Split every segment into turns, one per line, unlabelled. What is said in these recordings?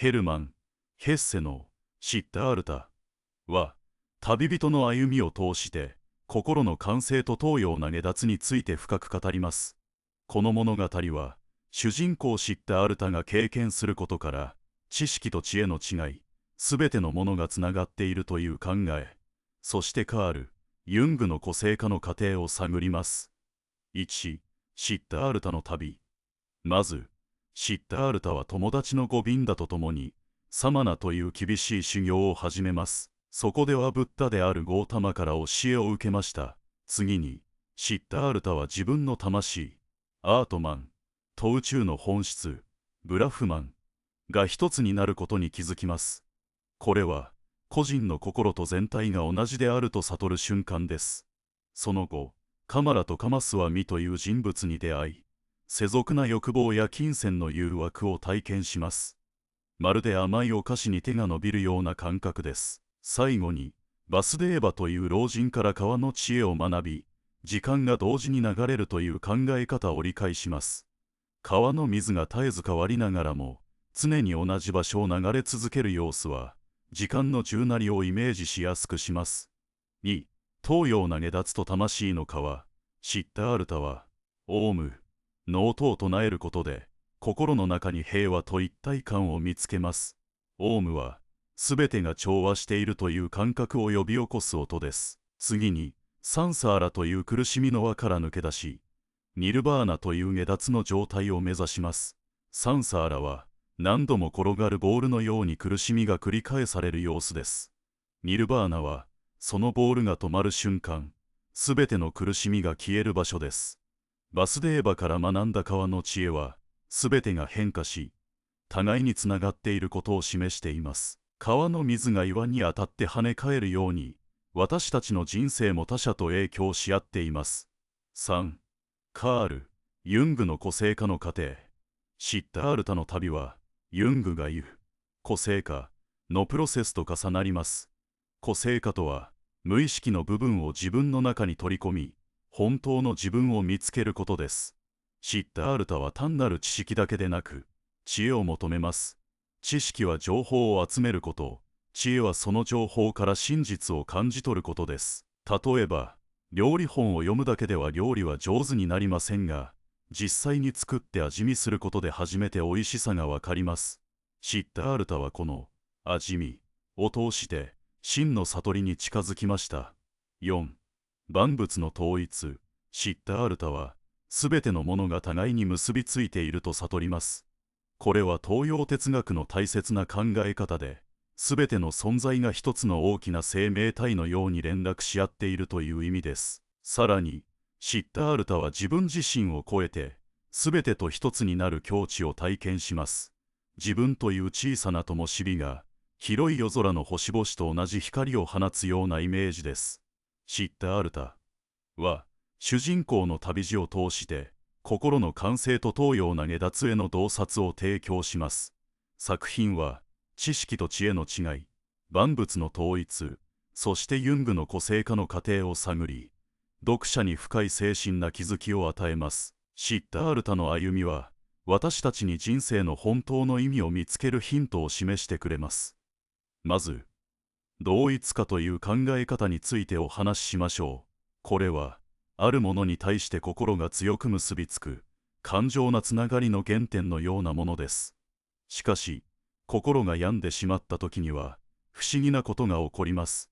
ヘルマン・ヘッセのシッタールタは、旅人の歩みを通して心の完成と東洋な下脱について深く語ります。この物語は主人公シッタールタが経験することから知識と知恵の違い、すべてのものがつながっているという考え、そしてカール・ユングの個性化の過程を探ります。1、シッタールタの旅。まず、シッタールタは友達のゴビンダと共にサマナという厳しい修行を始めます。そこではブッダであるゴータマから教えを受けました。次に、シッタールタは自分の魂、アートマンと宇宙の本質、ブラフマンが一つになることに気づきます。これは、個人の心と全体が同じであると悟る瞬間です。その後、カマラとカマスワミという人物に出会い、世俗な欲望や金銭の誘惑を体験します。まるで甘いお菓子に手が伸びるような感覚です。最後に、バスデーバという老人から川の知恵を学び、時間が同時に流れるという考え方を理解します。川の水が絶えず変わりながらも、常に同じ場所を流れ続ける様子は、時間の宙なりをイメージしやすくします。2、東洋な下脱と魂の川、シッタールタは、オウムの音を唱えることで、心の中に平和と一体感を見つけます。オウムは、すべてが調和しているという感覚を呼び起こす音です。次に、サンサーラという苦しみの輪から抜け出し、ニルバーナという下脱の状態を目指します。サンサーラは、何度も転がるボールのように苦しみが繰り返される様子です。ニルバーナは、そのボールが止まる瞬間、すべての苦しみが消える場所です。バスデーバから学んだ川の知恵は、すべてが変化し、互いにつながっていることを示しています。川の水が岩に当たって跳ね返るように、私たちの人生も他者と影響し合っています。3、カール・ユングの個性化の過程。シッタールタの旅は、ユングが言う、個性化のプロセスと重なります。個性化とは、無意識の部分を自分の中に取り込み、本当の自分を見つけることです。シッタールタは単なる知識だけでなく、知恵を求めます。知識は情報を集めること、知恵はその情報から真実を感じ取ることです。例えば、料理本を読むだけでは料理は上手になりませんが、実際に作って味見することで初めて美味しさがわかります。シッタールタはこの味見を通して真の悟りに近づきました。4、万物の統一。シッタールタは、すべてのものが互いに結びついていると悟ります。これは東洋哲学の大切な考え方で、すべての存在が一つの大きな生命体のように連絡し合っているという意味です。さらに、シッタールタは自分自身を超えて、すべてと一つになる境地を体験します。自分という小さな灯火が、広い夜空の星々と同じ光を放つようなイメージです。シッタールタは、主人公の旅路を通して、心の完成と東洋な下脱への洞察を提供します。作品は、知識と知恵の違い、万物の統一、そしてユングの個性化の過程を探り、読者に深い精神な気づきを与えます。シッタールタの歩みは、私たちに人生の本当の意味を見つけるヒントを示してくれます。まず、同一化という考え方についてお話ししましょう。これは、あるものに対して心が強く結びつく、感情なつながりの原点のようなものです。しかし、心が病んでしまった時には、不思議なことが起こります。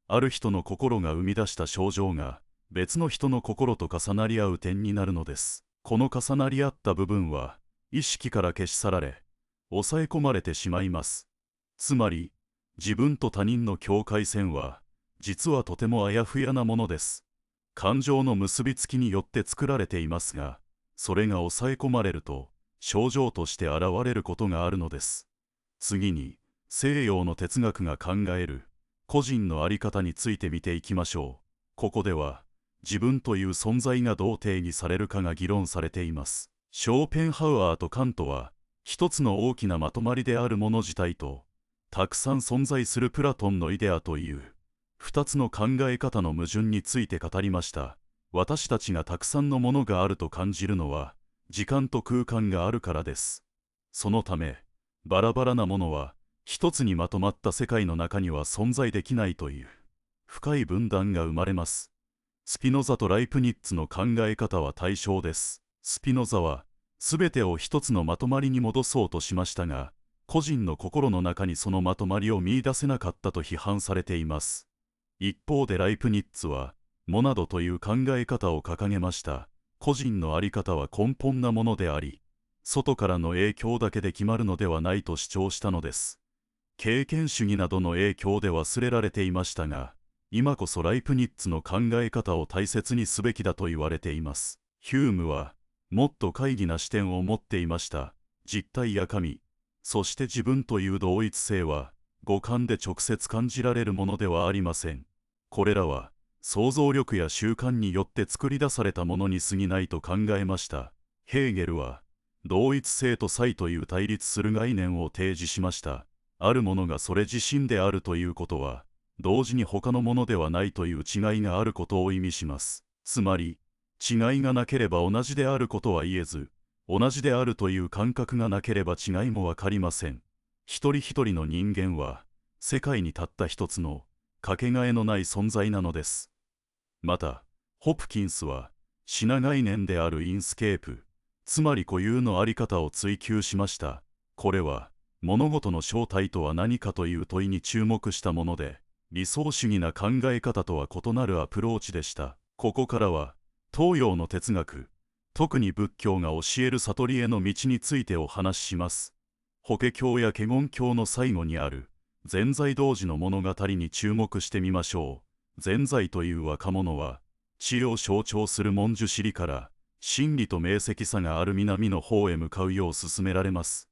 ある人の心が生み出した症状が、別の人の心と重なり合う点になるのです。この重なり合った部分は、意識から消し去られ、抑え込まれてしまいます。つまり、自分と他人の境界線は、実はとてもあやふやなものです。感情の結びつきによって作られていますが、それが抑え込まれると、症状として現れることがあるのです。次に、西洋の哲学が考える、個人の在り方について見ていきましょう。ここでは、自分という存在がどう定義されるかが議論されています。ショーペンハウアーとカントは、一つの大きなまとまりであるもの自体と、たくさん存在するプラトンのイデアという、二つの考え方の矛盾について語りました。私たちがたくさんのものがあると感じるのは、時間と空間があるからです。そのため、バラバラなものは一つにまとまった世界の中には存在できないという深い分断が生まれます。スピノザとライプニッツの考え方は対照です。スピノザは全てを一つのまとまりに戻そうとしましたが、個人の心の中にそのまとまりを見出せなかったと批判されています。一方でライプニッツはモナドという考え方を掲げました。個人の在り方は根本なものであり、外からの影響だけで決まるのではないと主張したのです。経験主義などの影響で忘れられていましたが、今こそライプニッツの考え方を大切にすべきだと言われています。ヒュームはもっと懐疑な視点を持っていました。実体や神、そして自分という同一性は五感で直接感じられるものではありません。これらは想像力や習慣によって作り出されたものに過ぎないと考えました。ヘーゲルは同一性と差異という対立する概念を提示しました。あるものがそれ自身であるということは、同時に他のものではないという違いがあることを意味します。つまり、違いがなければ同じであることは言えず、同じであるという感覚がなければ違いもわかりません。一人一人の人間は、世界にたった一つの、かけがえのない存在なのです。また、ホプキンスは、品概念であるインスケープ、つまり固有のあり方を追求しました。これは、物事の正体とは何かという問いに注目したもので、理想主義な考え方とは異なるアプローチでした。ここからは、東洋の哲学、特に仏教が教える悟りへの道についてお話しします。法華経や華厳経の最後にある、善財童子の物語に注目してみましょう。善財という若者は、知を象徴する文殊尻から、真理と明晰さがある南の方へ向かうよう勧められます。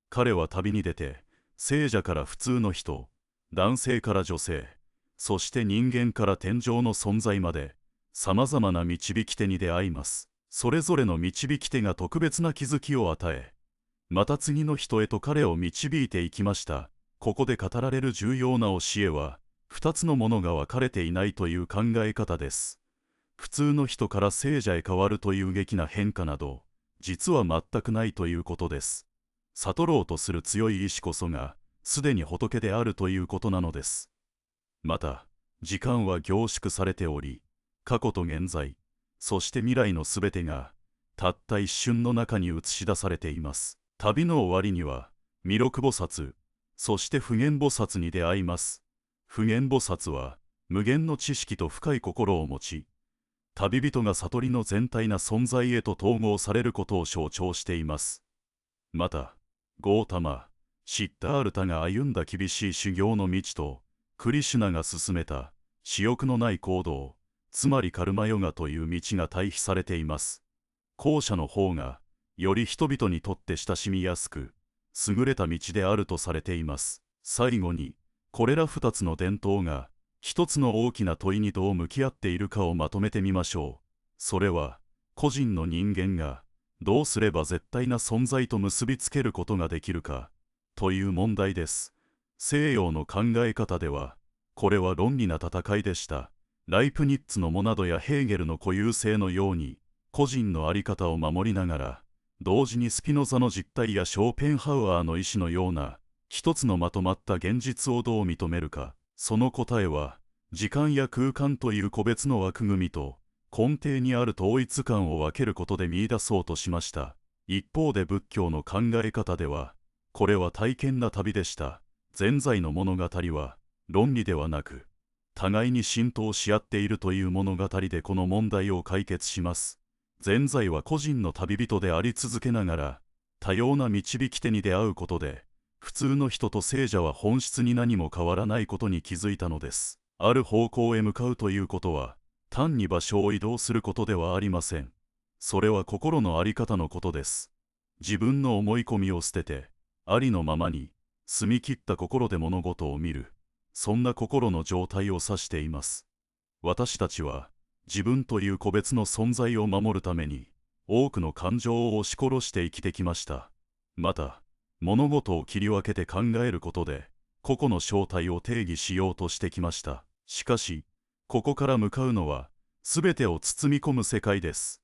彼は旅に出て、聖者から普通の人、男性から女性、そして人間から天上の存在まで、さまざまな導き手に出会います。それぞれの導き手が特別な気づきを与え、また次の人へと彼を導いていきました。ここで語られる重要な教えは、二つのものが分かれていないという考え方です。普通の人から聖者へ変わるという劇な変化など、実は全くないということです。悟ろうとする強い意志こそが、すでに仏であるということなのです。また、時間は凝縮されており、過去と現在、そして未来のすべてが、たった一瞬の中に映し出されています。旅の終わりには、弥勒菩薩、そして普賢菩薩に出会います。普賢菩薩は、無限の知識と深い心を持ち、旅人が悟りの全体な存在へと統合されることを象徴しています。また、ゴータマ、シッタールタが歩んだ厳しい修行の道と、クリシュナが進めた、私欲のない行動、つまりカルマヨガという道が対比されています。後者の方が、より人々にとって親しみやすく、優れた道であるとされています。最後に、これら二つの伝統が、一つの大きな問いにどう向き合っているかをまとめてみましょう。それは、個人の人間が、どうすれば絶対な存在と結びつけることができるか、という問題です。西洋の考え方では、これは論理な戦いでした。ライプニッツのモナドやヘーゲルの固有性のように、個人の在り方を守りながら、同時にスピノザの実体やショーペンハウアーの意志のような、一つのまとまった現実をどう認めるか、その答えは、時間や空間という個別の枠組みと、根底にある統一感を分けることで見出そうとしました。一方で仏教の考え方では、これは体験な旅でした。善財の物語は、論理ではなく、互いに浸透し合っているという物語でこの問題を解決します。善財は個人の旅人であり続けながら、多様な導き手に出会うことで、普通の人と聖者は本質に何も変わらないことに気づいたのです。ある方向へ向かうということは、単に場所を移動することではありません。それは心の在り方のことです。自分の思い込みを捨てて、ありのままに、澄み切った心で物事を見る。そんな心の状態を指しています。私たちは、自分という個別の存在を守るために、多くの感情を押し殺して生きてきました。また、物事を切り分けて考えることで、個々の正体を定義しようとしてきました。しかし、ここから向かうのは、すべてを包み込む世界です。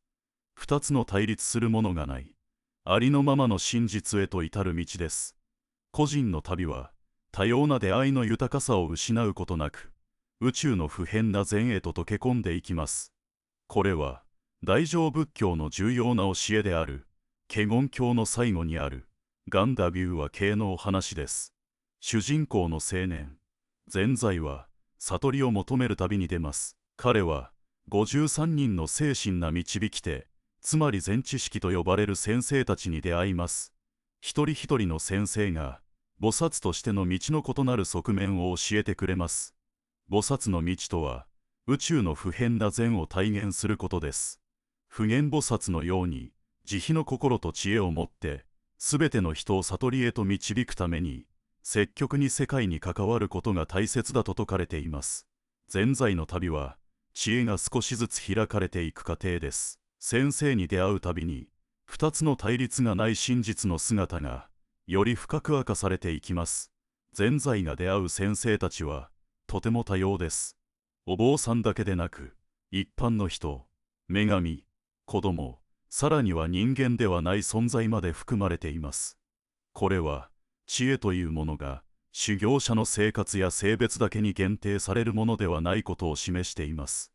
二つの対立するものがない、ありのままの真実へと至る道です。個人の旅は多様な出会いの豊かさを失うことなく、宇宙の不変な善へと溶け込んでいきます。これは大乗仏教の重要な教えである華厳経の最後にあるガンダビューは系のお話です。主人公の青年善財は悟りを求める旅に出ます。彼は53人の精神な導き手、つまり全知識と呼ばれる先生たちに出会います。一人一人の先生が菩薩としての道の異なる側面を教えてくれます。菩薩の道とは宇宙の不変な善を体現することです。普賢菩薩のように慈悲の心と知恵を持ってすべての人を悟りへと導くために積極に世界に関わることが大切だと説かれています。善財の旅は知恵が少しずつ開かれていく過程です。先生に出会うたびに二つの対立がない真実の姿がより深く明かされていきます。善財が出会う先生たちはとても多様です。お坊さんだけでなく一般の人、女神、子供、さらには人間ではない存在まで含まれています。これは知恵というものが修行者の生活や性別だけに限定されるものではないことを示しています。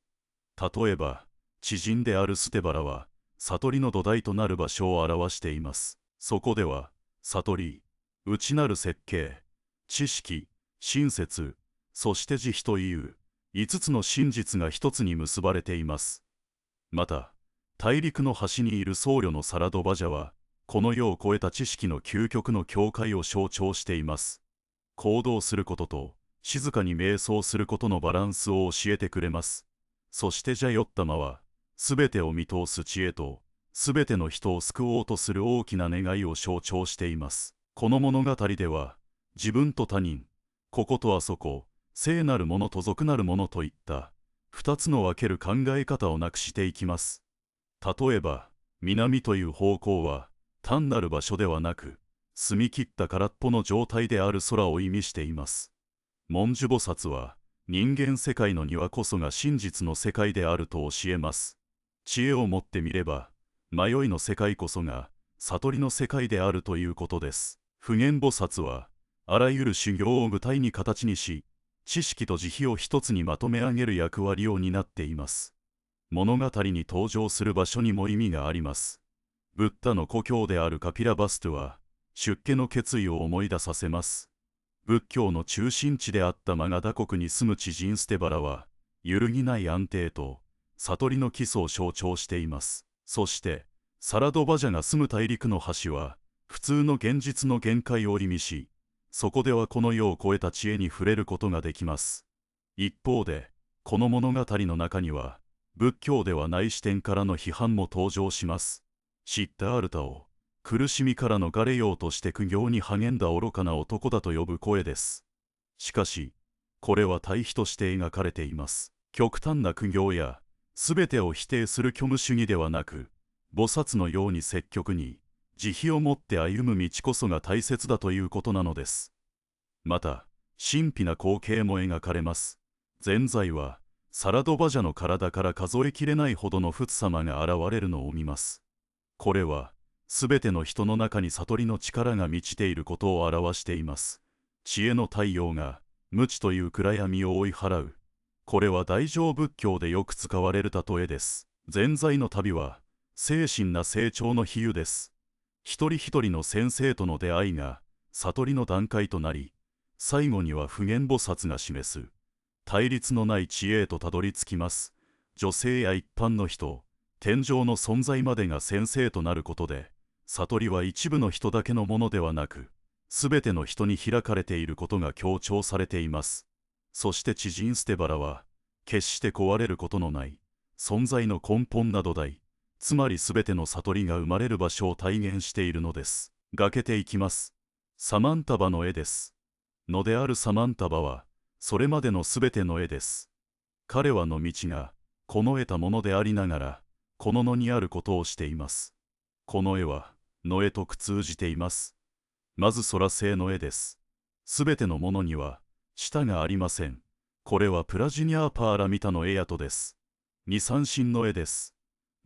例えば知人であるステバラは悟りの土台となる場所を表しています。そこでは悟り、内なる設計、知識、親切、そして慈悲という5つの真実が一つに結ばれています。また大陸の端にいる僧侶のサラドバジャはこの世を超えた知識の究極の境界を象徴しています。行動することと静かに瞑想することのバランスを教えてくれます。そしてジャヨッタマはすべてを見通す知恵とすべての人を救おうとする大きな願いを象徴しています。この物語では自分と他人、こことあそこ、聖なるものと俗なるものといった2つの分ける考え方をなくしていきます。例えば南という方向は単なる場所ではなく澄み切った空っぽの状態である空を意味しています。文殊菩薩は人間世界の庭こそが真実の世界であると教えます。知恵を持ってみれば迷いの世界こそが悟りの世界であるということです。普賢菩薩はあらゆる修行を具体に形にし知識と慈悲を一つにまとめ上げる役割を担っています。物語に登場する場所にも意味があります。ブッダの故郷であるカピラバストゥは出家の決意を思い出させます。仏教の中心地であったマガダ国に住む知人ステバラは揺るぎない安定と悟りの基礎を象徴しています。そしてサラドバジャが住む大陸の端は普通の現実の限界を意味し、そこではこの世を超えた知恵に触れることができます。一方でこの物語の中には仏教ではない視点からの批判も登場します。シッダールタを苦しみから逃れようとして苦行に励んだ愚かな男だと呼ぶ声です。しかしこれは対比として描かれています。極端な苦行や全てを否定する虚無主義ではなく、菩薩のように積極に慈悲を持って歩む道こそが大切だということなのです。また神秘な光景も描かれます。善財はサラドバジャの体から数えきれないほどの仏様が現れるのを見ます。これはすべての人の中に悟りの力が満ちていることを表しています。知恵の太陽が無知という暗闇を追い払う。これは大乗仏教でよく使われる例えです。善財の旅は精神な成長の比喩です。一人一人の先生との出会いが悟りの段階となり、最後には普賢菩薩が示す対立のない知恵へとたどり着きます。女性や一般の人、天上の存在までが先生となることで、悟りは一部の人だけのものではなく、すべての人に開かれていることが強調されています。そして知人ステバラは、決して壊れることのない存在の根本な土台、つまりすべての悟りが生まれる場所を体現しているのです。がけていきます。サマンタバの絵です。のであるサマンタバは、それまでのすべての絵です。彼はの道が、この得たものでありながら、この野にあることをしています。この絵は、野へと通じています。まず空製の絵です。すべてのものには、舌がありません。これはプラジニャーパーラミタの絵跡です。二三神の絵です。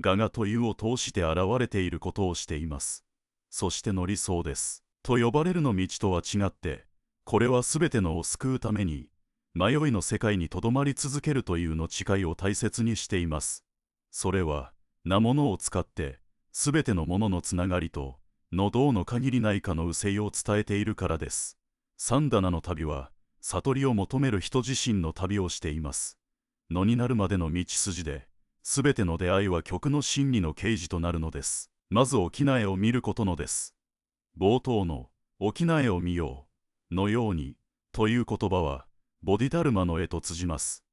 我がというを通して現れていることをしています。そしての理想です。と呼ばれるの道とは違って、これはすべてのを救うために迷いの世界にとどまり続けるというの誓いを大切にしています。それはなものを使ってすべてのもののつながりとの道の限りないかの憂いを伝えているからです。三棚の旅は悟りを求める人自身の旅をしています。野になるまでの道筋で、すべての出会いは極の真理の啓示となるのです。まず沖縄を見ることのです。冒頭の沖縄を見ようのようにという言葉はボディダルマの絵と通じます。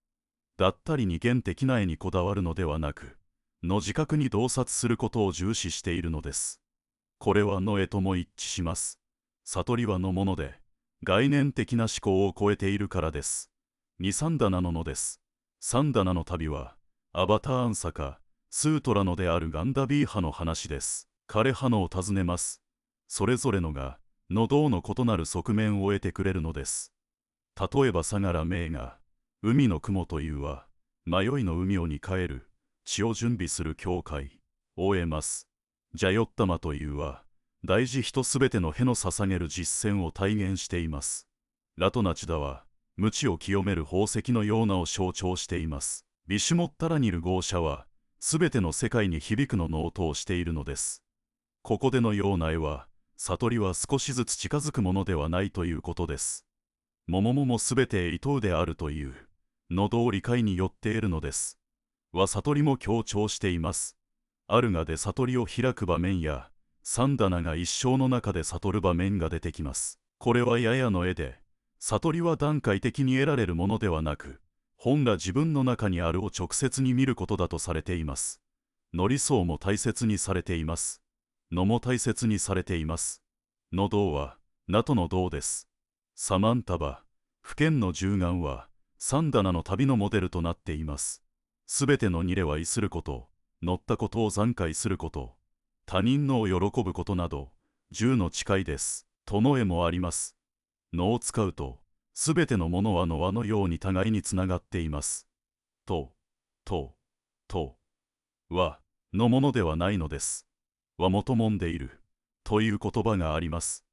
だったり二元的な絵にこだわるのではなく、の自覚に洞察することを重視しているのです。これはの絵とも一致します。悟りはのもので、概念的な思考を超えているからです。二三棚のです。三棚の旅は、アバターアンサカ、スートラのであるガンダビー派の話です。彼派のを尋ねます。それぞれのが、の道の異なる側面を得てくれるのです。例えば相良名が、海の雲というは、迷いの海をに帰る、血を準備する教会を得ます。じゃよったまというは、大事人すべてのへの捧げる実践を体現しています。ラトナチダは、無知を清める宝石のようなを象徴しています。ビシュモッタラニル豪者は、すべての世界に響くのノートをしているのです。ここでのような絵は、悟りは少しずつ近づくものではないということです。桃もすべて意図であるという、の道理解によって得るのです。は悟りも強調しています。あるがで悟りを開く場面や、三棚が一生の中で悟る場面が出てきます。これはややの絵で、悟りは段階的に得られるものではなく、本が自分の中にあるを直接に見ることだとされています。の理想も大切にされています。のも大切にされています。の道は、名との道です。サマンタバ、不見の十眼は、三棚の旅のモデルとなっています。すべてのニレは逸すること、乗ったことを残悔すること、他人のを喜ぶことなど、十の誓いです。との絵もあります。のを使うと、すべてのものはの輪のように互いにつながっています。と、は、のものではないのです。はもともんでいる、という言葉があります。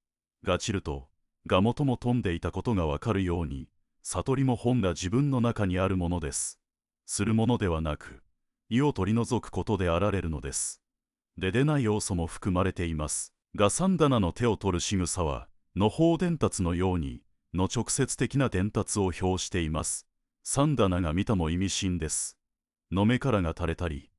がちると、がもとも飛んでいたことがわかるように、悟りも本が自分の中にあるものです。するものではなく、意を取り除くことであられるのです。出ない要素も含まれています。が三棚の手を取る仕草は、の法伝達のように、の直接的な伝達を表しています。三棚が見たも意味深です。の目からが垂れたり、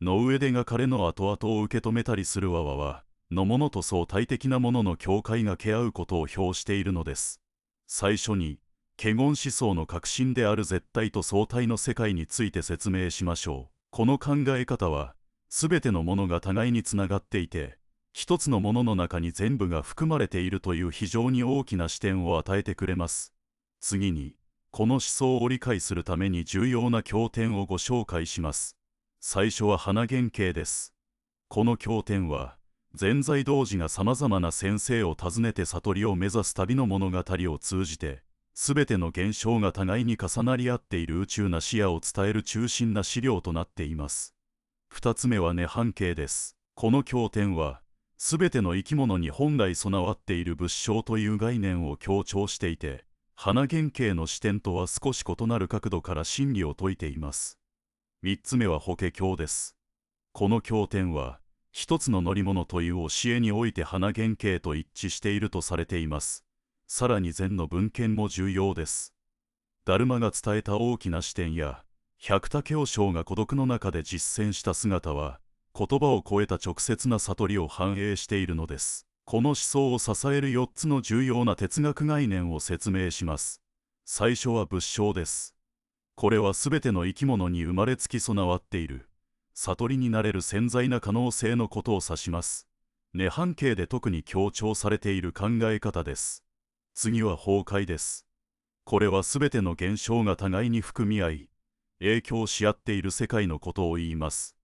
の上でが彼の後々を受け止めたりするわは、のものと相対的なものの境界がけ合うことを表しているのです。最初に、華厳思想の核心である絶対と相対の世界について説明しましょう。この考え方は、すべてのものが互いにつながっていて、一つのものの中に全部が含まれているという非常に大きな視点を与えてくれます。次に、この思想を理解するために重要な経典をご紹介します。最初は花原型です。この経典は、全財童子がさまざまな先生を訪ねて悟りを目指す旅の物語を通じて、すべての現象が互いに重なり合っている宇宙な視野を伝える中心な資料となっています。二つ目は涅槃形です。この経典は、すべての生き物に本来備わっている仏性という概念を強調していて、花原型の視点とは少し異なる角度から真理を説いています。三つ目は法華経です。この経典は、一つの乗り物という教えにおいて花原型と一致しているとされています。さらに禅の文献も重要です。ダルマが伝えた大きな視点や、百武和尚が孤独の中で実践した姿は、言葉を超えた直接な悟りを反映しているのです。この思想を支える4つの重要な哲学概念を説明します。最初は仏性です。これはすべての生き物に生まれつき備わっている、悟りになれる潜在な可能性のことを指します。涅槃形で特に強調されている考え方です。次は崩壊です。これはすべての現象が互いに含み合い、影響し合っている世界のことを言います。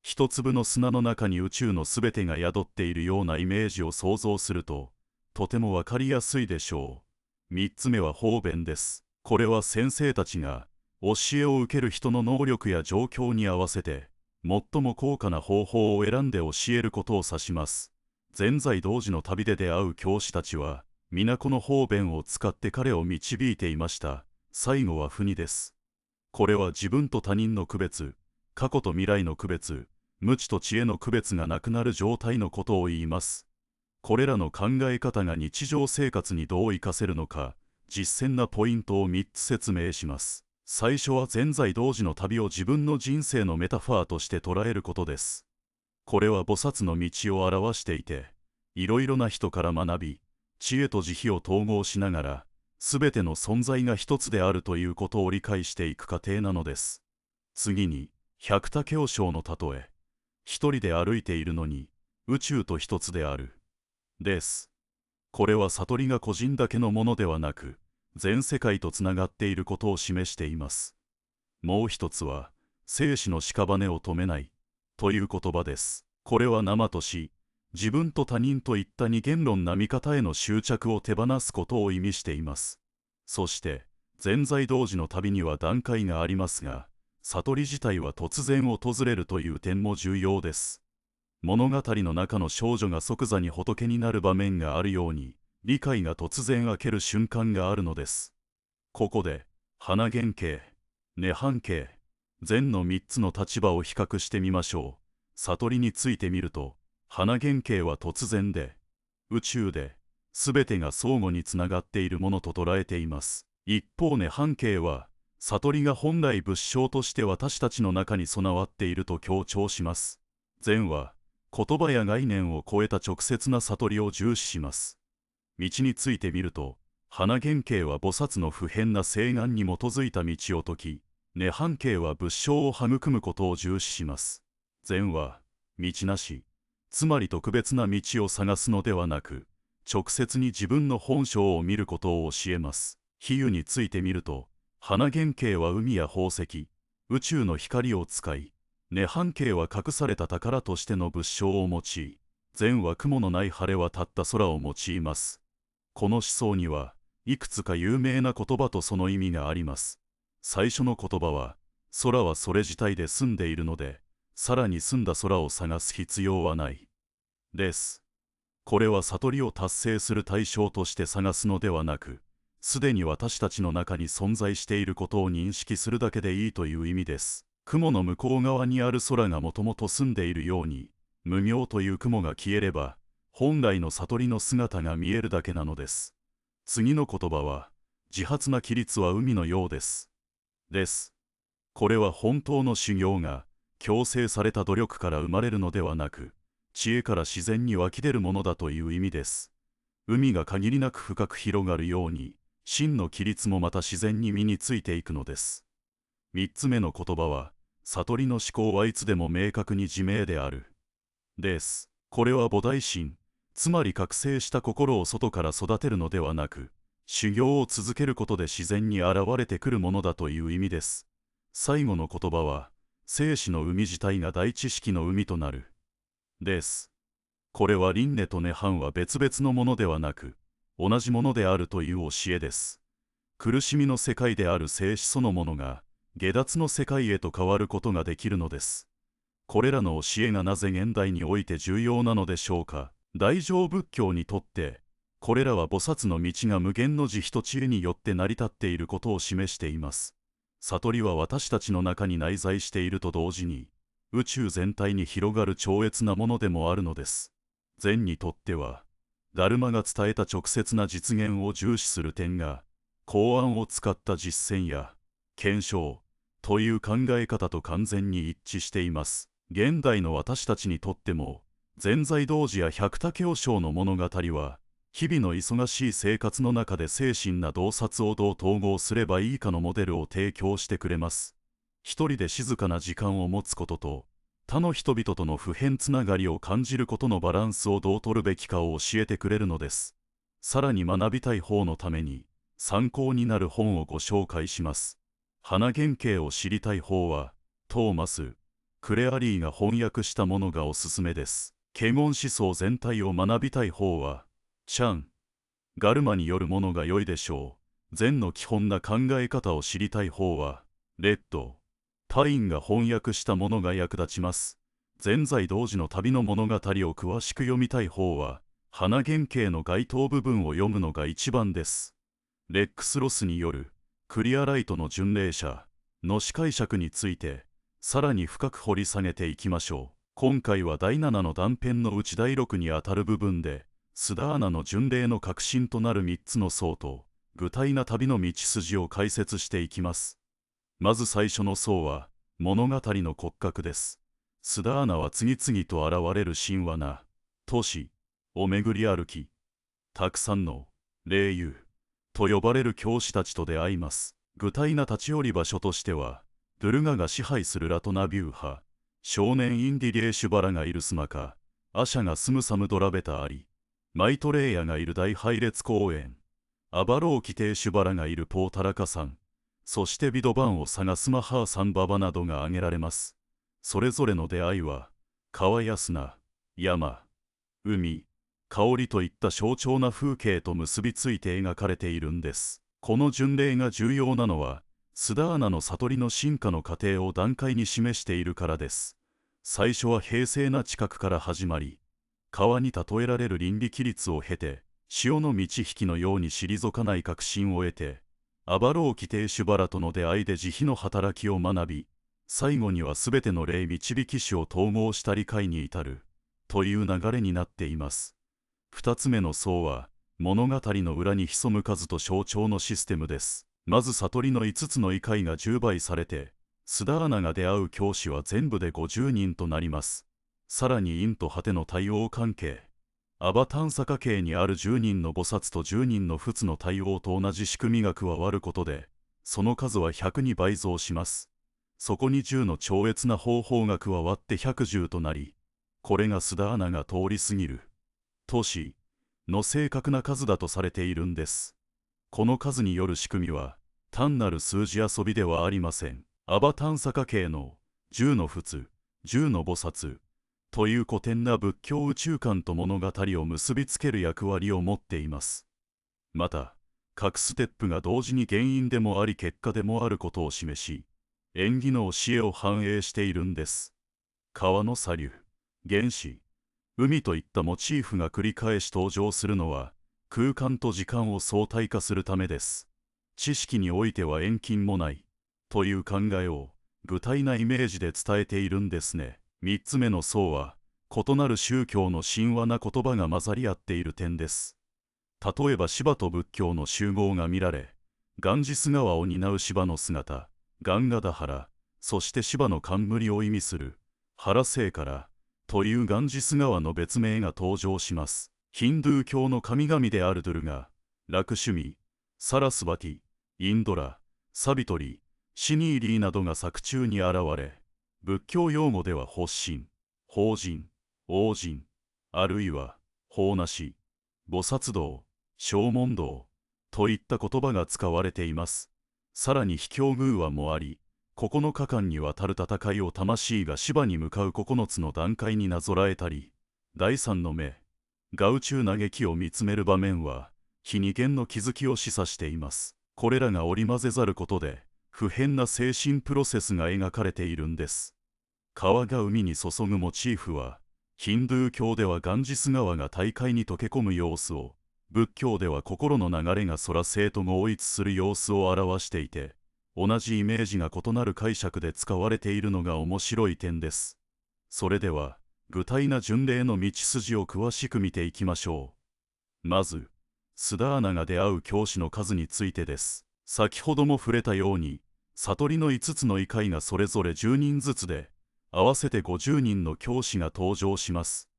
一粒の砂の中に宇宙のすべてが宿っているようなイメージを想像すると、とてもわかりやすいでしょう。三つ目は方便です。これは先生たちが、教えを受ける人の能力や状況に合わせて、最も高価な方法を選んで教えることを指します。前在同時の旅で出会う教師たちは皆この方便を使って彼を導いていました。最後は不二です。これは自分と他人の区別、過去と未来の区別、無知と知恵の区別がなくなる状態のことを言います。これらの考え方が日常生活にどう活かせるのか、実践なポイントを3つ説明します。最初は前在同時の旅を自分の人生のメタファーとして捉えることです。これは菩薩の道を表していて、いろいろな人から学び、知恵と慈悲を統合しながら、すべての存在が一つであるということを理解していく過程なのです。次に、百田教章の例え。一人で歩いているのに、宇宙と一つである。です。これは悟りが個人だけのものではなく、全世界とつながっていることを示しています。もう一つは、生死の屍を止めない、という言葉です。これは生と死、自分と他人といった二元論な見方への執着を手放すことを意味しています。そして、前在同時の旅には段階がありますが、悟り自体は突然訪れるという点も重要です。物語の中の少女が即座に仏になる場面があるように、理解が突然開ける瞬間があるのです。ここで、花原型、涅槃型、禅の3つの立場を比較してみましょう。悟りについてみると、花原型は突然で、宇宙で、すべてが相互につながっているものと捉えています。一方涅槃型は、悟りが本来仏性として私たちの中に備わっていると強調します。禅は、言葉や概念を超えた直接な悟りを重視します。道についてみると、花原型は菩薩の不変な誓願に基づいた道を説き、涅槃型は仏性を育むことを重視します。禅は、道なし、つまり特別な道を探すのではなく、直接に自分の本性を見ることを教えます。比喩についてみると、花原型は海や宝石、宇宙の光を使い、涅槃型は隠された宝としての仏性を用い、禅は雲のない晴れ渡った空を用います。この思想にはいくつか有名な言葉とその意味があります。最初の言葉は、空はそれ自体で澄んでいるので、さらに澄んだ空を探す必要はない。です。これは悟りを達成する対象として探すのではなく、すでに私たちの中に存在していることを認識するだけでいいという意味です。雲の向こう側にある空がもともと澄んでいるように、無明という雲が消えれば、本来の悟りの姿が見えるだけなのです。次の言葉は、自発な規律は海のようです。です。これは本当の修行が、強制された努力から生まれるのではなく、知恵から自然に湧き出るものだという意味です。海が限りなく深く広がるように、真の規律もまた自然に身についていくのです。3つ目の言葉は、悟りの思考はいつでも明確に自明である。です。これは菩提心、つまり覚醒した心を外から育てるのではなく、修行を続けることで自然に現れてくるものだという意味です。最後の言葉は、生死の海自体が大知識の海となる。です。これは輪廻と涅槃は別々のものではなく、同じものであるという教えです。苦しみの世界である生死そのものが、解脱の世界へと変わることができるのです。これらの教えがなぜ現代において重要なのでしょうか。大乗仏教にとって、これらは菩薩の道が無限の慈悲と知恵によって成り立っていることを示しています。悟りは私たちの中に内在していると同時に、宇宙全体に広がる超越なものでもあるのです。禅にとっては、ダルマが伝えた直接な実現を重視する点が、公案を使った実践や、検証、という考え方と完全に一致しています。現代の私たちにとっても、前在同時や百田教章の物語は、日々の忙しい生活の中で精神な洞察をどう統合すればいいかのモデルを提供してくれます。一人で静かな時間を持つことと、他の人々との普遍つながりを感じることのバランスをどう取るべきかを教えてくれるのです。さらに学びたい方のために、参考になる本をご紹介します。花原型を知りたい方は、トーマス・クレアリーが翻訳したものがおすすめです。華厳思想全体を学びたい方は、チャン・ガルマによるものが良いでしょう。禅の基本な考え方を知りたい方は、レッド・パインが翻訳したものが役立ちます。前在同時の旅の物語を詳しく読みたい方は、花原型の該当部分を読むのが一番です。レックス・ロスによるクリアライトの巡礼者の詩解釈について、さらに深く掘り下げていきましょう。今回は第7の断片のうち第6にあたる部分で、スダーナの巡礼の核心となる3つの層と、具体な旅の道筋を解説していきます。まず最初の層は、物語の骨格です。スダーナは次々と現れる神話な都市を巡り歩き、たくさんの霊友と呼ばれる教師たちと出会います。具体な立ち寄り場所としては、ドゥルガが支配するラトナビューハ、少年インディリエーシュバラがいるスマカ、アシャが住むサムドラベタあり、マイトレイヤがいる大配列公園、アバローキテーシュバラがいるポータラカ山、そしてビドバンを探すマハーサンババなどが挙げられます。それぞれの出会いは、川や砂、山、海、香りといった象徴な風景と結びついて描かれているんです。この巡礼が重要なのは、スダーナの悟りの進化の過程を段階に示しているからです。最初は平静な知覚から始まり、川に例えられる倫理規律を経て、潮の満ち引きのように退かない確信を得て、アバローキテーシュバラとの出会いで慈悲の働きを学び、最後にはすべての霊導き師を統合した理解に至る、という流れになっています。二つ目の層は、物語の裏に潜む数と象徴のシステムです。まず悟りの5つの異界が10倍されて、スダーナが出会う教師は全部で50人となります。さらに陰と果ての対応関係、アバタンサカ系にある10人の菩薩と10人の仏の対応と同じ仕組みが加わることで、その数は100に倍増します。そこに10の超越な方法が加わって110となり、これがスダーナが通り過ぎる都市の正確な数だとされているんです。この数による仕組みは、単なる数字遊びではありません。アバタンサカ系の10の仏、10の菩薩、という古典な仏教宇宙観と物語を結びつける役割を持っています。また、各ステップが同時に原因でもあり結果でもあることを示し、縁起の教えを反映しているんです。川の左流、原子、海といったモチーフが繰り返し登場するのは、空間と時間を相対化するためです。知識においては遠近もない、という考えを具体なイメージで伝えているんですね。3つ目の層は、異なる宗教の神話な言葉が混ざり合っている点です。例えばシバと仏教の集合が見られ、ガンジス川を担うシバの姿、ガンガダハラ、そしてシバの冠を意味する、ハラセーカラ、というガンジス川の別名が登場します。ヒンドゥー教の神々であるドゥルガ、ラクシュミ、サラスバティ、インドラ、サビトリ、シニーリーなどが作中に現れ、仏教用語では発心、法人、王人、あるいは法なし、菩薩道、正門道といった言葉が使われています。さらに秘境偶話もあり、9日間にわたる戦いを魂がシバに向かう9つの段階になぞらえたり、第3の目が宇宙嘆きを見つめる場面は、非二元の気づきを示唆しています。これらが織り交ぜざることで、不変な精神プロセスが描かれているんです。川が海に注ぐモチーフは、ヒンドゥー教ではガンジス川が大海に溶け込む様子を、仏教では心の流れが空生と合一する様子を表していて、同じイメージが異なる解釈で使われているのが面白い点です。それでは、具体な巡礼の道筋を詳しく見ていきましょう。まず、スダーナが出会う教師の数についてです。先ほども触れたように、悟りの5つの異界がそれぞれ10人ずつで、合わせて50人の教師が登場します。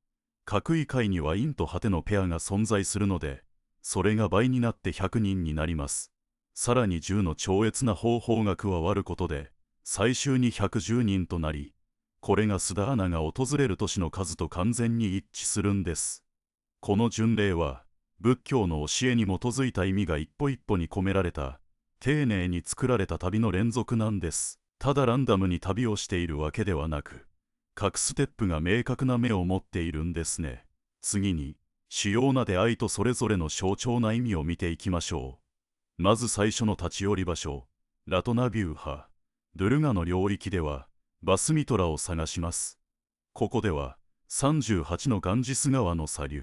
各異界には陰と果てのペアが存在するので、それが倍になって100人になります。さらに10の超越な方法が加わることで、最終に110人となり、これがスダーナが訪れる都市の数と完全に一致するんです。この巡礼は、仏教の教えに基づいた意味が一歩一歩に込められた、丁寧に作られた旅の連続なんです。ただランダムに旅をしているわけではなく、各ステップが明確な目を持っているんですね。次に、主要な出会いとそれぞれの象徴な意味を見ていきましょう。まず最初の立ち寄り場所、ラトナビューハ、ドゥルガの領域では、バスミトラを探します。ここでは38のガンジス川の下流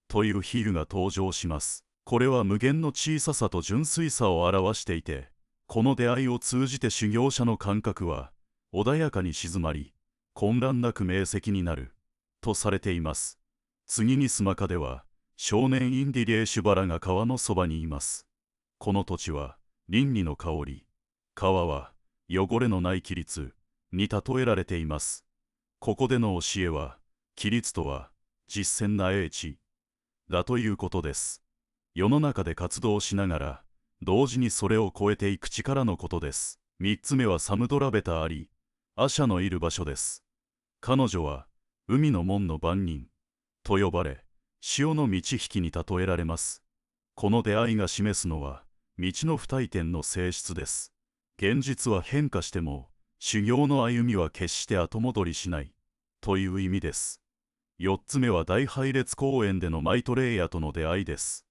という比喩が登場します。これは無限の小ささと純粋さを表していて、この出会いを通じて修行者の感覚は穏やかに静まり、混乱なく明晰になるとされています。次にスマカでは、少年インディリエーシュバラが川のそばにいます。この土地は倫理の香り、川は汚れのない規律に例えられています。ここでの教えは、規律とは実践な英知だということです。世の中で活動しながら、同時にそれを超えていく力のことです。3つ目はサムドラベタアリ、アシャのいる場所です。彼女は海の門の番人と呼ばれ、潮の満ち引きに例えられます。この出会いが示すのは、道の不退転の性質です。現実は変化しても、修行の歩みは決して後戻りしないという意味です。4つ目は大配列公園でのマイトレイヤとの出会いです。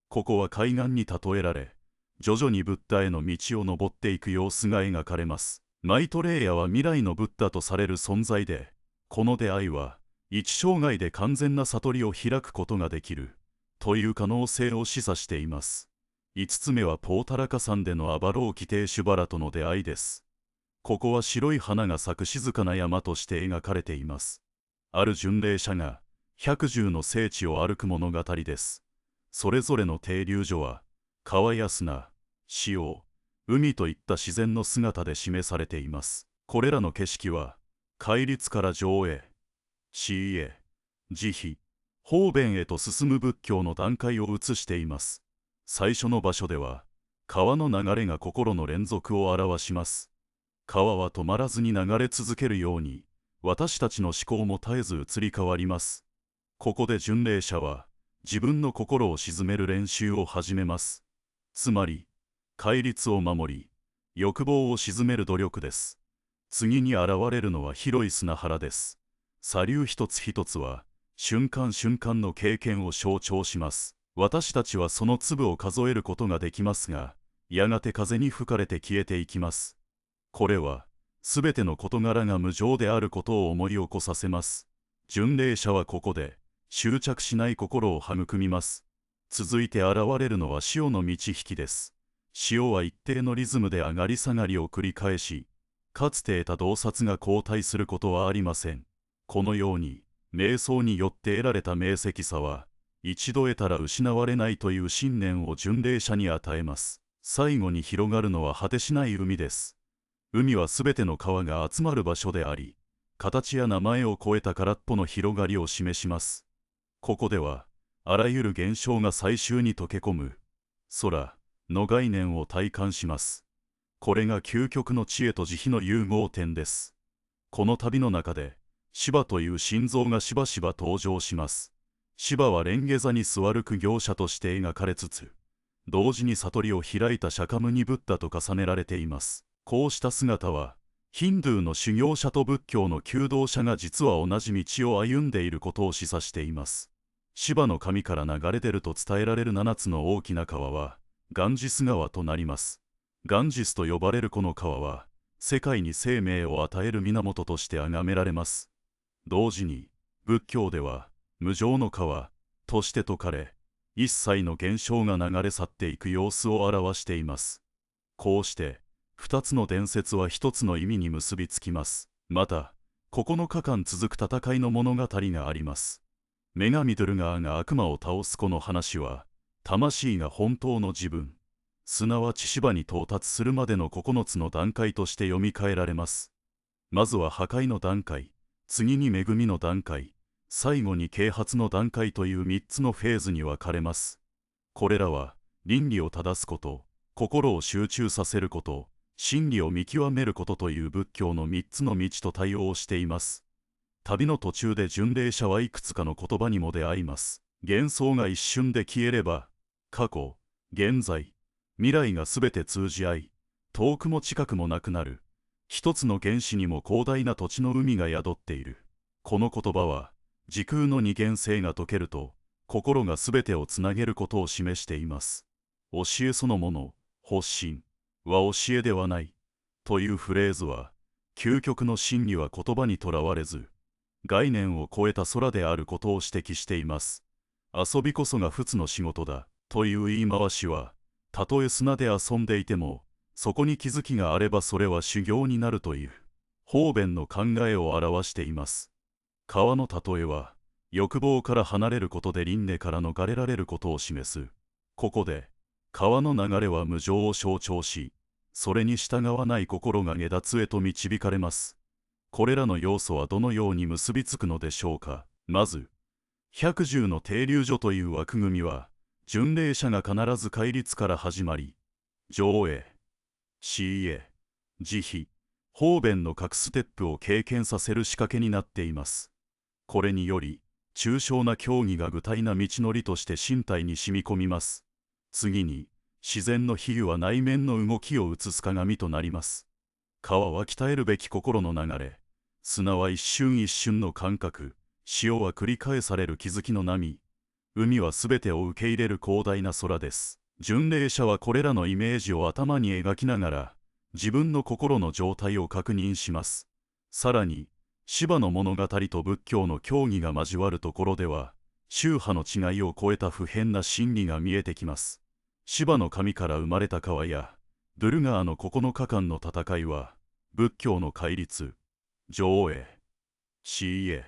ここは海岸に例えられ、徐々にブッダへの道を登っていく様子が描かれます。マイトレイヤは未来のブッダとされる存在で、この出会いは一生涯で完全な悟りを開くことができるという可能性を示唆しています。5つ目はポータラカ山でのアバローキテーシュバラとの出会いです。ここは白い花が咲く静かな山として描かれています。ある巡礼者が110の聖地を歩く物語です。それぞれの停留所は川や砂、潮、海といった自然の姿で示されています。これらの景色は戒律から情へ、死へ、慈悲、方便へと進む仏教の段階を映しています。最初の場所では川の流れが心の連続を表します。川は止まらずに流れ続けるように、私たちの思考も絶えず移り変わります。ここで巡礼者は自分の心を鎮める練習を始めます。つまり、戒律を守り、欲望を鎮める努力です。次に現れるのは広い砂原です。砂流一つ一つは、瞬間瞬間の経験を象徴します。私たちはその粒を数えることができますが、やがて風に吹かれて消えていきます。これは、すべての事柄が無常であることを思い起こさせます。巡礼者はここで、執着しない心を育みます。続いて現れるのは潮の満ち引きです。潮は一定のリズムで上がり下がりを繰り返し、かつて得た洞察が後退することはありません。このように、瞑想によって得られた明晰さは、一度得たら失われないという信念を巡礼者に与えます。最後に広がるのは果てしない海です。海はすべての川が集まる場所であり、形や名前を超えた空っぽの広がりを示します。ここでは、あらゆる現象が最終に溶け込む、空の概念を体感します。これが究極の知恵と慈悲の融合点です。この旅の中で、シバという心臓がしばしば登場します。シバは蓮華座に座る苦行者として描かれつつ、同時に悟りを開いた釈迦牟尼ブッダと重ねられています。こうした姿は、ヒンドゥーの修行者と仏教の求道者が実は同じ道を歩んでいることを示唆しています。シバの神から流れ出ると伝えられる7つの大きな川は、ガンジス川となります。ガンジスと呼ばれるこの川は、世界に生命を与える源として崇められます。同時に、仏教では、無常の川として説かれ、一切の現象が流れ去っていく様子を表しています。こうして、2つの伝説は1つの意味に結びつきます。また、9日間続く戦いの物語があります。女神ドゥルガーが悪魔を倒すこの話は、魂が本当の自分、すなわちシバに到達するまでの9つの段階として読み替えられます。まずは破壊の段階、次に恵みの段階、最後に啓発の段階という3つのフェーズに分かれます。これらは、倫理を正すこと、心を集中させること、真理を見極めることという仏教の3つの道と対応しています。旅の途中で巡礼者はいくつかの言葉にも出会います。幻想が一瞬で消えれば、過去、現在、未来がすべて通じ合い、遠くも近くもなくなる。一つの原子にも広大な土地の海が宿っている。この言葉は、時空の二元性が解けると、心がすべてをつなげることを示しています。教えそのもの、発信は教えではないというフレーズは、究極の真理は言葉にとらわれず、概念を超えた空であることを指摘しています。遊びこそが仏の仕事だという言い回しは、たとえ砂で遊んでいても、そこに気づきがあればそれは修行になるという方便の考えを表しています。川の例えは、欲望から離れることで輪廻から逃れられることを示す。ここで、川の流れは無常を象徴し、それに従わない心が下脱へと導かれます。これらの要素はどのように結びつくのでしょうか。まず、百獣の停留所という枠組みは、巡礼者が必ず戒律から始まり、上へ、死へ、慈悲、方便の各ステップを経験させる仕掛けになっています。これにより、抽象な教義が具体な道のりとして身体に染み込みます。次に、自然の比喩は内面の動きを映す鏡となります。川は鍛えるべき心の流れ、砂は一瞬一瞬の感覚、潮は繰り返される気づきの波、海はすべてを受け入れる広大な空です。巡礼者はこれらのイメージを頭に描きながら、自分の心の状態を確認します。さらに、芝の物語と仏教の教義が交わるところでは、宗派の違いを超えた普遍な真理が見えてきます。芝の神から生まれた川や、ドゥルガーの9日間の戦いは、仏教の戒律、上へ、死へ、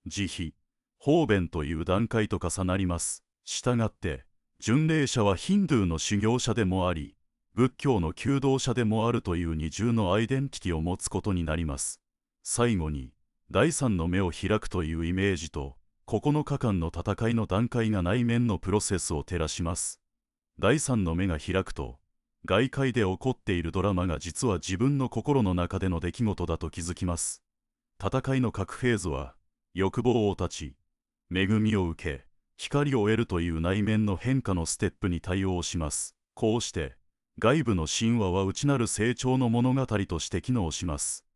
慈悲、方便という段階と重なります。したがって、巡礼者はヒンドゥーの修行者でもあり、仏教の求道者でもあるという二重のアイデンティティを持つことになります。最後に、第三の目を開くというイメージと、9日間の戦いの段階が内面のプロセスを照らします。第三の目が開くと、外界で起こっているドラマが実は自分の心の中での出来事だと気づきます。戦いの各フェーズは、欲望を断ち、恵みを受け、光を得るという内面の変化のステップに対応します。こうして、外部の神話は内なる成長の物語として機能します。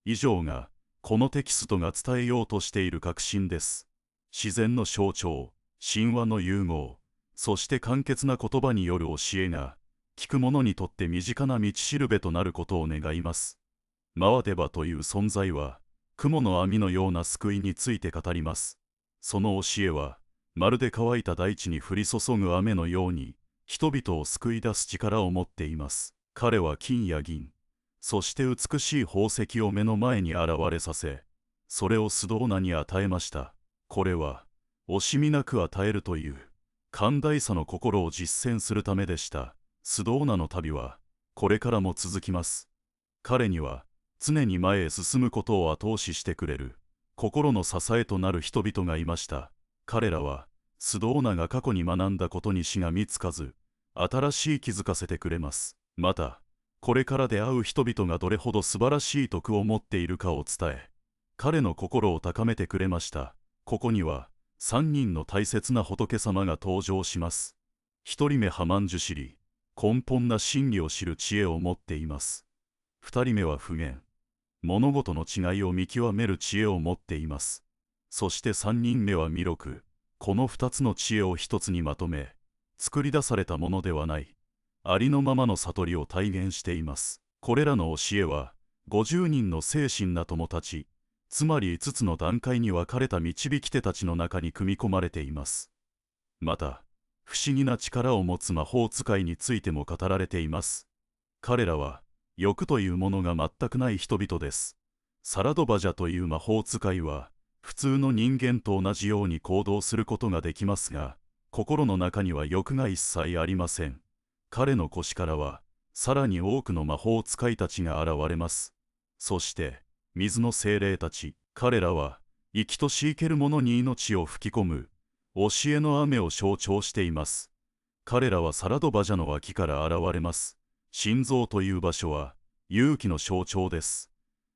以上が、このテキストが伝えようとしている核心です。自然の象徴、神話の融合、そして簡潔な言葉による教えが、聞く者にとって身近な道しるべとなることを願います。マワデバという存在は、雲の網のような救いについて語ります。その教えは、まるで乾いた大地に降り注ぐ雨のように、人々を救い出す力を持っています。彼は金や銀、そして美しい宝石を目の前に現れさせ、それをスドーナに与えました。これは、惜しみなく与えるという、寛大さの心を実践するためでした。スドーナの旅は、これからも続きます。彼には、常に前へ進むことを後押ししてくれる、心の支えとなる人々がいました。彼らは、スドーナが過去に学んだことにしがみつかず、新しい気づかせてくれます。また、これから出会う人々がどれほど素晴らしい徳を持っているかを伝え、彼の心を高めてくれました。ここには、3人の大切な仏様が登場します。1人目ハマンジュシリ、根本な真理を知る知恵を持っています。2人目は普賢、物事の違いを見極める知恵を持っています。そして3人目は弥勒、この2つの知恵を一つにまとめ、作り出されたものではない、ありのままの悟りを体現しています。これらの教えは、50人の精神な友たち、つまり5つの段階に分かれた導き手たちの中に組み込まれています。また、不思議な力を持つ魔法使いについても語られています。彼らは、欲というものが全くない人々です。サラドバジャという魔法使いは、普通の人間と同じように行動することができますが、心の中には欲が一切ありません。彼の腰からは、さらに多くの魔法使いたちが現れます。そして、水の精霊たち、彼らは、生きとし生けるものに命を吹き込む、教えの雨を象徴しています。彼らはサラドバジャの脇から現れます。心臓という場所は、勇気の象徴です。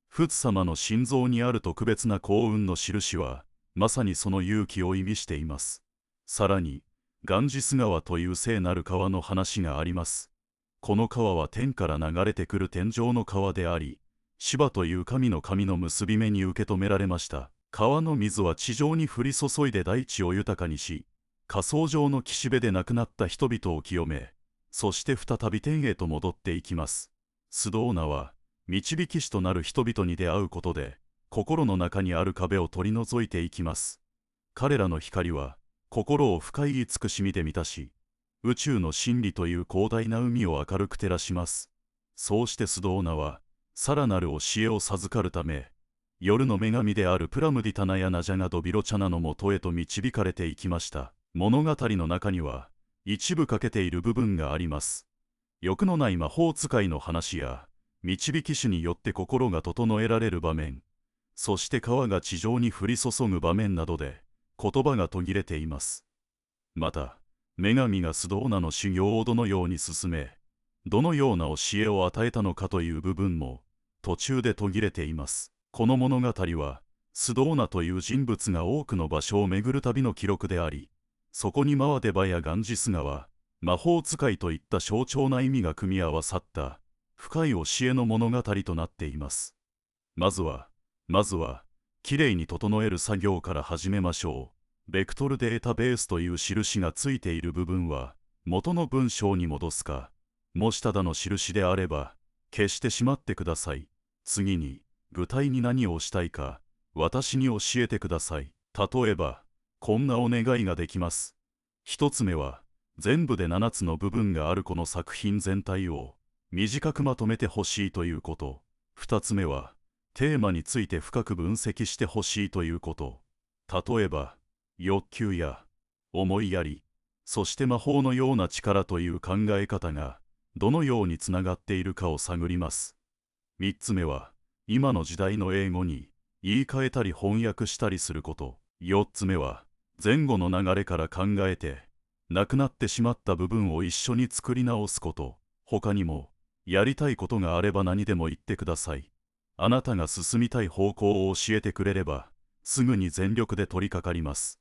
仏様の心臓にある特別な幸運の印は、まさにその勇気を意味しています。さらに、ガンジス川という聖なる川の話があります。この川は天から流れてくる天上の川であり、シバという神の結び目に受け止められました。川の水は地上に降り注いで大地を豊かにし、火葬場の岸辺で亡くなった人々を清め、そして再び天へと戻っていきます。スドーナは、導き師となる人々に出会うことで、心の中にある壁を取り除いていきます。彼らの光は心を深い慈しみで満たし、宇宙の真理という広大な海を明るく照らします。そうしてスドーナはさらなる教えを授かるため、夜の女神であるプラムディタナやナジャガドビロチャナのもとへと導かれていきました。物語の中には一部欠けている部分があります。欲のない魔法使いの話や、導き手によって心が整えられる場面、そして川が地上に降り注ぐ場面などで言葉が途切れています。また、女神がスドーナの修行をどのように進め、どのような教えを与えたのかという部分も途中で途切れています。この物語は、スドーナという人物が多くの場所を巡る旅の記録であり、そこにマワデバやガンジス川、魔法使いといった象徴な意味が組み合わさった深い教えの物語となっています。まずは、きれいに整える作業から始めましょう。ベクトルデータベースという印がついている部分は、元の文章に戻すか、もしただの印であれば、消してしまってください。次に、具体に何をしたいか、私に教えてください。例えば、こんなお願いができます。一つ目は、全部で7つの部分があるこの作品全体を短くまとめてほしいということ。二つ目は、テーマについて深く分析してほしいということ。例えば、欲求や思いやり、そして魔法のような力という考え方がどのようにつながっているかを探ります。三つ目は、今の時代の英語に言い換えたり翻訳したりすること。四つ目は、前後の流れから考えて、なくなってしまった部分を一緒に作り直すこと。他にも、やりたいことがあれば何でも言ってください。あなたが進みたい方向を教えてくれれば、すぐに全力で取り掛かります。